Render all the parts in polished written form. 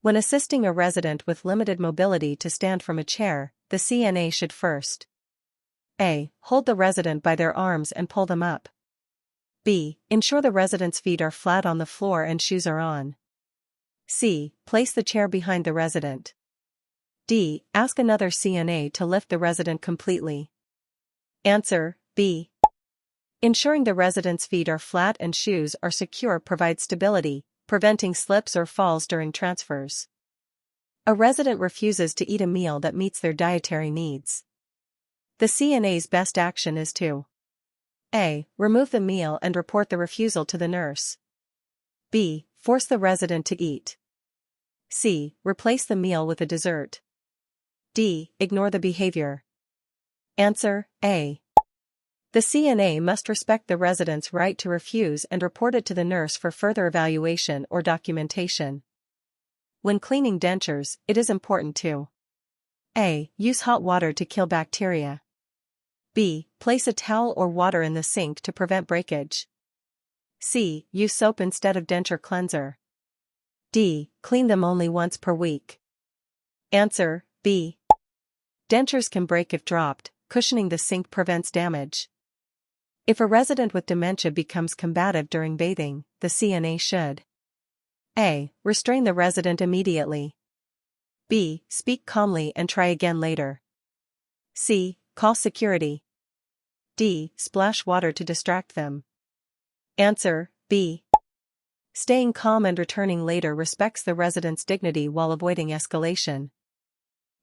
When assisting a resident with limited mobility to stand from a chair, the CNA should first A. Hold the resident by their arms and pull them up. B. Ensure the resident's feet are flat on the floor and shoes are on. C. Place the chair behind the resident. D. Ask another CNA to lift the resident completely. Answer: B. Ensuring the resident's feet are flat and shoes are secure provides stability, preventing slips or falls during transfers. A resident refuses to eat a meal that meets their dietary needs. The CNA's best action is to A. Remove the meal and report the refusal to the nurse. B. Force the resident to eat. C. Replace the meal with a dessert. D. Ignore the behavior. Answer: A. The CNA must respect the resident's right to refuse and report it to the nurse for further evaluation or documentation. When cleaning dentures, it is important to A. Use hot water to kill bacteria. B. Place a towel or water in the sink to prevent breakage. C. Use soap instead of denture cleanser. D. Clean them only once per week. Answer: B. Dentures can break if dropped. Cushioning the sink prevents damage. If a resident with dementia becomes combative during bathing, the CNA should A. Restrain the resident immediately. B. Speak calmly and try again later. C. Call security. D. Splash water to distract them. Answer: B. Staying calm and returning later respects the resident's dignity while avoiding escalation.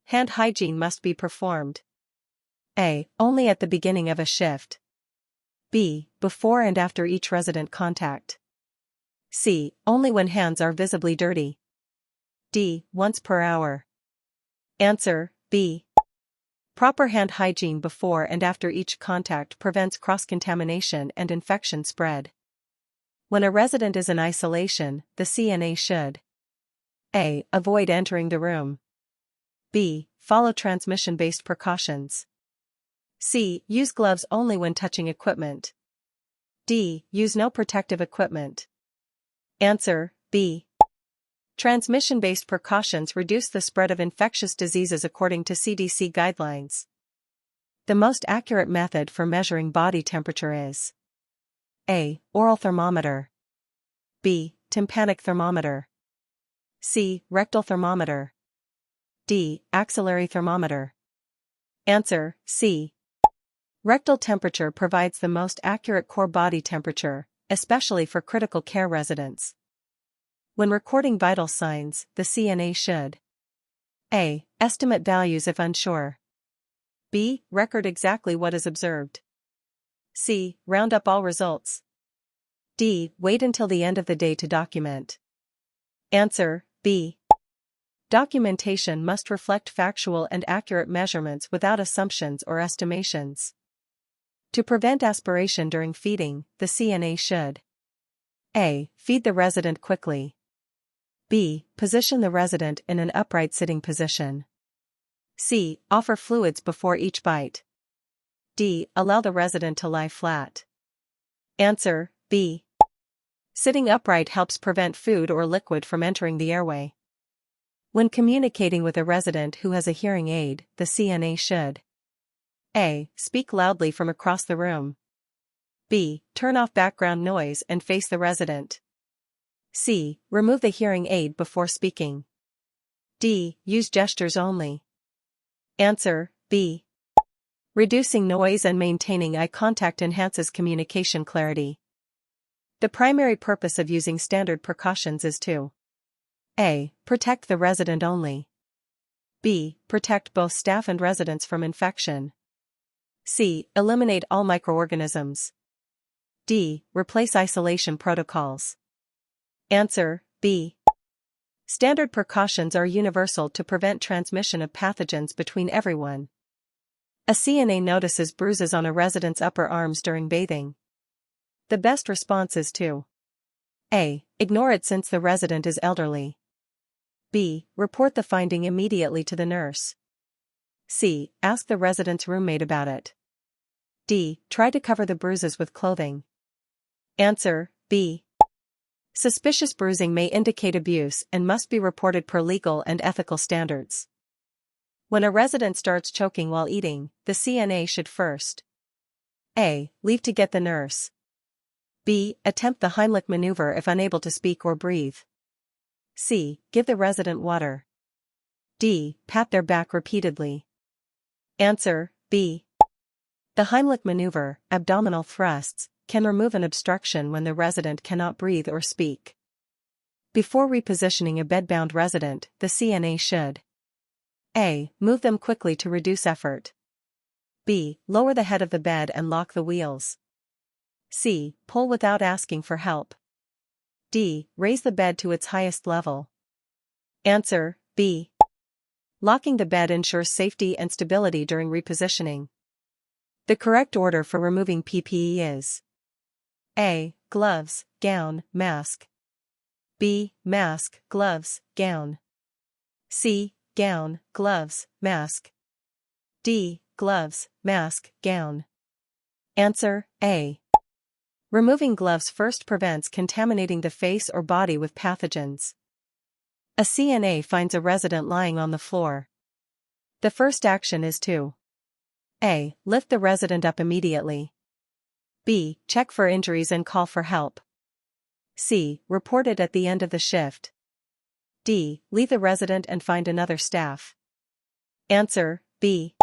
Hand hygiene must be performed. A. Only at the beginning of a shift. B. Before and after each resident contact. C. Only when hands are visibly dirty. D. Once per hour. Answer: B. Proper hand hygiene before and after each contact prevents cross-contamination and infection spread. When a resident is in isolation, the CNA should A. Avoid entering the room. B. Follow transmission-based precautions. C. Use gloves only when touching equipment. D. Use no protective equipment. Answer: B. Transmission-based precautions reduce the spread of infectious diseases according to CDC guidelines. The most accurate method for measuring body temperature is A. Oral thermometer. B. Tympanic thermometer. C. Rectal thermometer. D. Axillary thermometer. Answer: C. Rectal temperature provides the most accurate core body temperature, especially for critical care residents. When recording vital signs, the CNA should A. Estimate values if unsure. B. Record exactly what is observed. C. Round up all results. D. Wait until the end of the day to document. Answer: B. Documentation must reflect factual and accurate measurements without assumptions or estimations. To prevent aspiration during feeding, the CNA should A. Feed the resident quickly. B. Position the resident in an upright sitting position. C. Offer fluids before each bite. D. Allow the resident to lie flat. Answer: B. Sitting upright helps prevent food or liquid from entering the airway. When communicating with a resident who has a hearing aid, the CNA should A. Speak loudly from across the room. B. Turn off background noise and face the resident. C. Remove the hearing aid before speaking. D. Use gestures only. Answer: B. Reducing noise and maintaining eye contact enhances communication clarity. The primary purpose of using standard precautions is to A. Protect the resident only. B. Protect both staff and residents from infection. C. Eliminate all microorganisms. D. Replace isolation protocols. Answer: B. Standard precautions are universal to prevent transmission of pathogens between everyone. A CNA notices bruises on a resident's upper arms during bathing. The best response is to A. Ignore it since the resident is elderly. B. Report the finding immediately to the nurse. C. Ask the resident's roommate about it. D. Try to cover the bruises with clothing. Answer: B. Suspicious bruising may indicate abuse and must be reported per legal and ethical standards. When a resident starts choking while eating, the CNA should first A. Leave to get the nurse. B. Attempt the Heimlich maneuver if unable to speak or breathe. C. Give the resident water. D. Pat their back repeatedly. Answer, B. The Heimlich maneuver, abdominal thrusts, can remove an obstruction when the resident cannot breathe or speak. Before repositioning a bedbound resident, the CNA should A. Move them quickly to reduce effort. B. Lower the head of the bed and lock the wheels. C. Pull without asking for help. D. Raise the bed to its highest level. Answer, B. Locking the bed ensures safety and stability during repositioning. The correct order for removing PPE is A. Gloves, gown, mask. B. Mask, gloves, gown. C. Gown, gloves, mask. D. Gloves, mask, gown. Answer, A. Removing gloves first prevents contaminating the face or body with pathogens. A CNA finds a resident lying on the floor. The first action is to A. Lift the resident up immediately. B. Check for injuries and call for help. C. Report it at the end of the shift. D. Leave the resident and find another staff. Answer, B.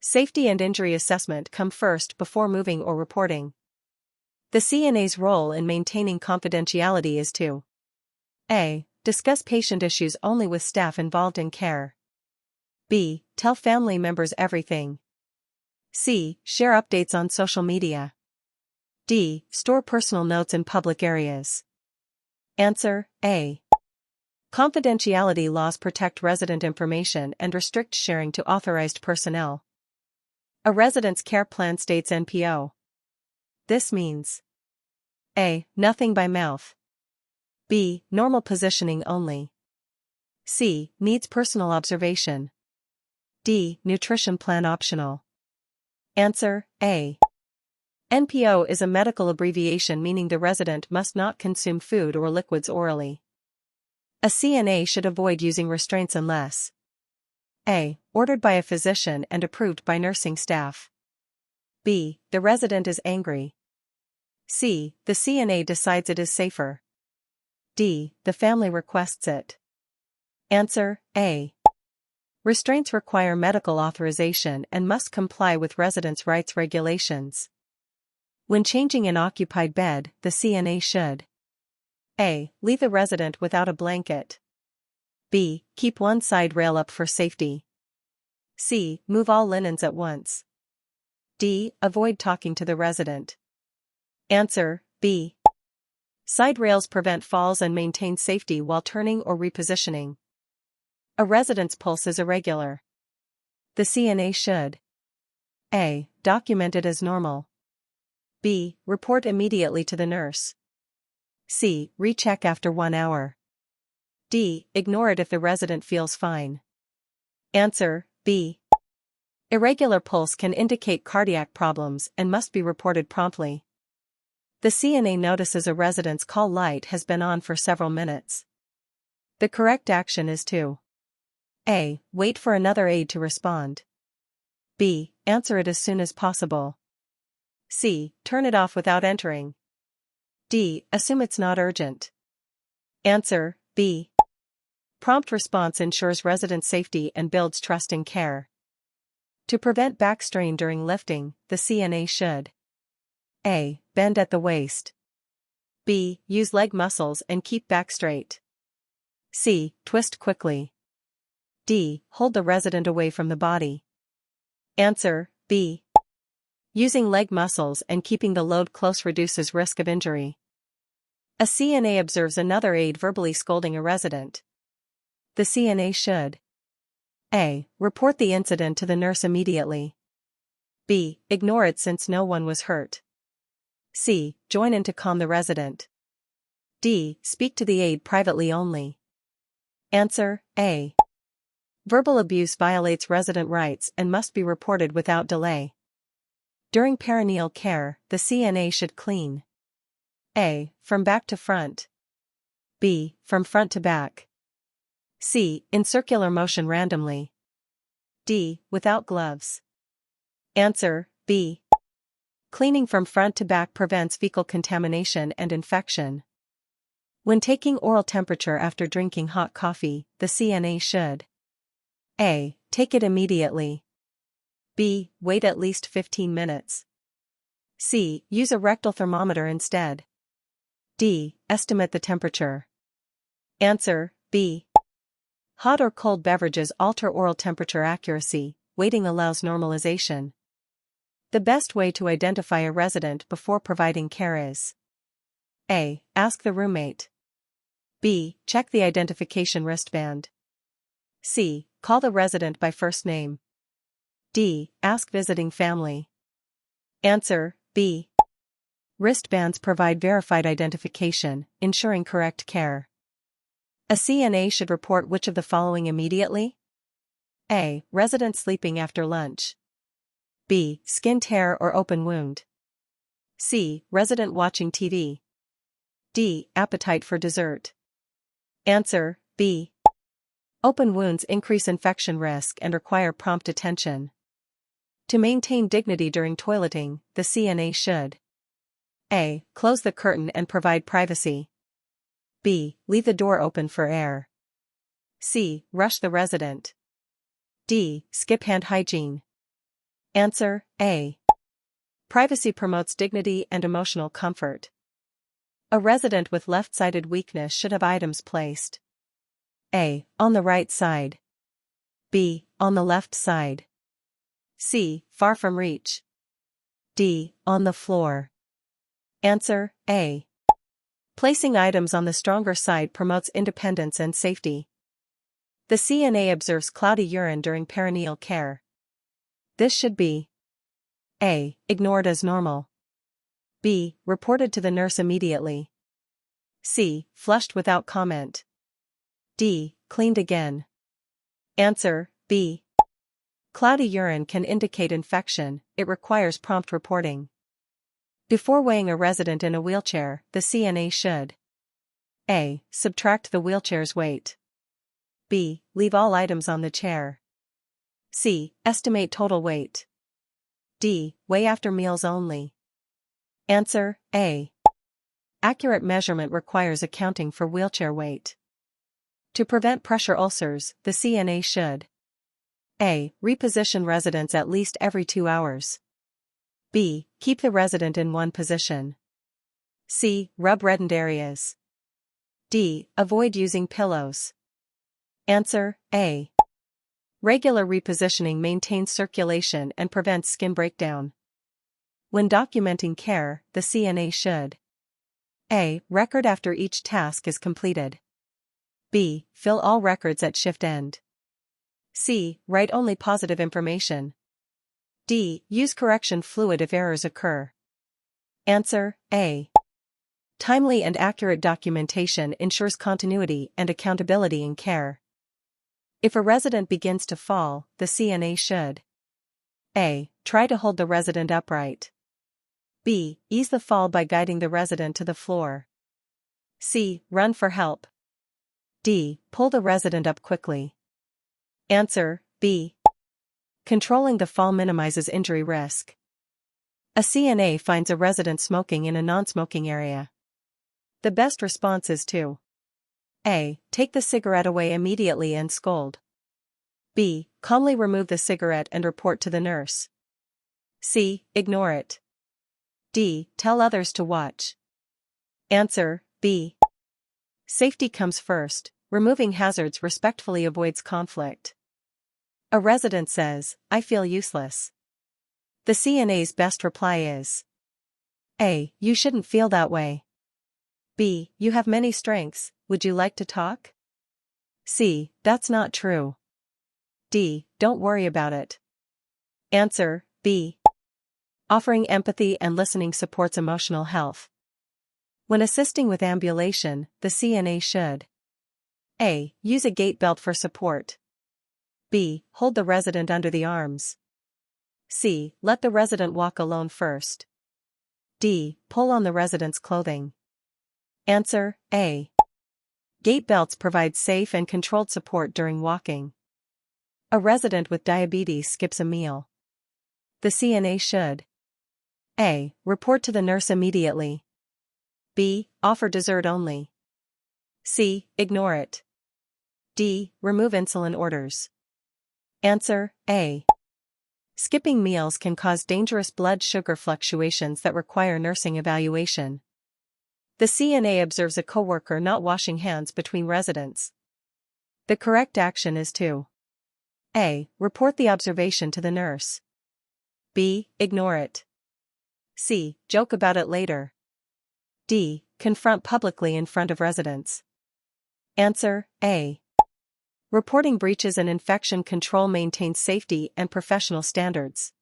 Safety and injury assessment come first before moving or reporting. The CNA's role in maintaining confidentiality is to A. Discuss patient issues only with staff involved in care. B. Tell family members everything. C. Share updates on social media. D. Store personal notes in public areas. Answer, A. Confidentiality laws protect resident information and restrict sharing to authorized personnel. A resident's care plan states NPO. This means A. Nothing by mouth. B. Normal positioning only. C. Needs personal observation. D. Nutrition plan optional. Answer, A. NPO is a medical abbreviation meaning the resident must not consume food or liquids orally. A CNA should avoid using restraints unless A. Ordered by a physician and approved by nursing staff. B. The resident is angry. C. The CNA decides it is safer. D. The family requests it. Answer, A. Restraints require medical authorization and must comply with residents' rights regulations. When changing an occupied bed, the CNA should A. Leave the resident without a blanket. B. Keep one side rail up for safety. C. Move all linens at once. D. Avoid talking to the resident. Answer, B. Side rails prevent falls and maintain safety while turning or repositioning. A resident's pulse is irregular. The CNA should A. Document it as normal. B. Report immediately to the nurse. C. Recheck after 1 hour. D. Ignore it if the resident feels fine. Answer, B. Irregular pulse can indicate cardiac problems and must be reported promptly. The CNA notices a resident's call light has been on for several minutes. The correct action is to A. Wait for another aide to respond. B. Answer it as soon as possible. C. Turn it off without entering. D. Assume it's not urgent. Answer, B. Prompt response ensures resident safety and builds trust in care. To prevent back strain during lifting, the CNA should A. Bend at the waist. B. Use leg muscles and keep back straight. C. Twist quickly. D. Hold the resident away from the body. Answer, B. Using leg muscles and keeping the load close reduces risk of injury. A CNA observes another aide verbally scolding a resident. The CNA should A. Report the incident to the nurse immediately. B. Ignore it since no one was hurt. C. Join in to calm the resident. D. Speak to the aide privately only. Answer, A. Verbal abuse violates resident rights and must be reported without delay. During perineal care, the CNA should clean A. From back to front. B. From front to back. C. In circular motion randomly. D. Without gloves. Answer, B. Cleaning from front to back prevents fecal contamination and infection. When taking oral temperature after drinking hot coffee, the CNA should: A. Take it immediately. B. Wait at least 15 minutes. C. Use a rectal thermometer instead. D. Estimate the temperature. Answer, B. Hot or cold beverages alter oral temperature accuracy. Waiting allows normalization. The best way to identify a resident before providing care is: A. Ask the roommate. B. Check the identification wristband. C. Call the resident by first name. D. Ask visiting family. Answer, B. Wristbands provide verified identification, ensuring correct care. A CNA should report which of the following immediately? A. Resident sleeping after lunch. B. Skin tear or open wound. C. Resident watching TV. D. Appetite for dessert. Answer, B. Open wounds increase infection risk and require prompt attention. To maintain dignity during toileting, the CNA should: A. Close the curtain and provide privacy. B. Leave the door open for air. C. Rush the resident. D. Skip hand hygiene. Answer, A. Privacy promotes dignity and emotional comfort. A resident with left-sided weakness should have items placed: A. On the right side. B. On the left side. C. Far from reach. D. On the floor. Answer, A. Placing items on the stronger side promotes independence and safety. The CNA observes cloudy urine during perineal care. This should be: A. Ignored as normal. B. Reported to the nurse immediately. C. Flushed without comment. D. Cleaned again. Answer, B. Cloudy urine can indicate infection. It requires prompt reporting. Before weighing a resident in a wheelchair, the CNA should: A. Subtract the wheelchair's weight. B. Leave all items on the chair. C. Estimate total weight. D. Weigh after meals only. Answer, A. Accurate measurement requires accounting for wheelchair weight. To prevent pressure ulcers, the CNA should: A. Reposition residents at least every 2 hours. B. Keep the resident in one position. C. Rub reddened areas. D. Avoid using pillows. Answer, A. Regular repositioning maintains circulation and prevents skin breakdown. When documenting care, the CNA should: A. Record after each task is completed. B. Fill all records at shift end. C. Write only positive information. D. Use correction fluid if errors occur. Answer, A. Timely and accurate documentation ensures continuity and accountability in care. If a resident begins to fall, the CNA should: A. Try to hold the resident upright. B. Ease the fall by guiding the resident to the floor. C. Run for help. D. Pull the resident up quickly. Answer, B. Controlling the fall minimizes injury risk. A CNA finds a resident smoking in a non-smoking area. The best response is to: A. Take the cigarette away immediately and scold. B. Calmly remove the cigarette and report to the nurse. C. Ignore it. D. Tell others to watch. Answer, B. Safety comes first. Removing hazards respectfully avoids conflict. A resident says, "I feel useless." The CNA's best reply is: A. You shouldn't feel that way. B. You have many strengths, would you like to talk? C. That's not true. D. Don't worry about it. Answer, B. Offering empathy and listening supports emotional health. When assisting with ambulation, the CNA should: A. Use a gait belt for support. B. Hold the resident under the arms. C. Let the resident walk alone first. D. Pull on the resident's clothing. Answer, A. Gait belts provide safe and controlled support during walking. A resident with diabetes skips a meal. The CNA should A. Report to the nurse immediately. B. Offer dessert only. C. Ignore it. D. Remove insulin orders. Answer A. Skipping meals can cause dangerous blood sugar fluctuations that require nursing evaluation. The CNA observes a coworker not washing hands between residents. The correct action is to A. Report the observation to the nurse. B. Ignore it. C. Joke about it later. D. Confront publicly in front of residents. Answer A. Reporting breaches and infection control maintains safety and professional standards.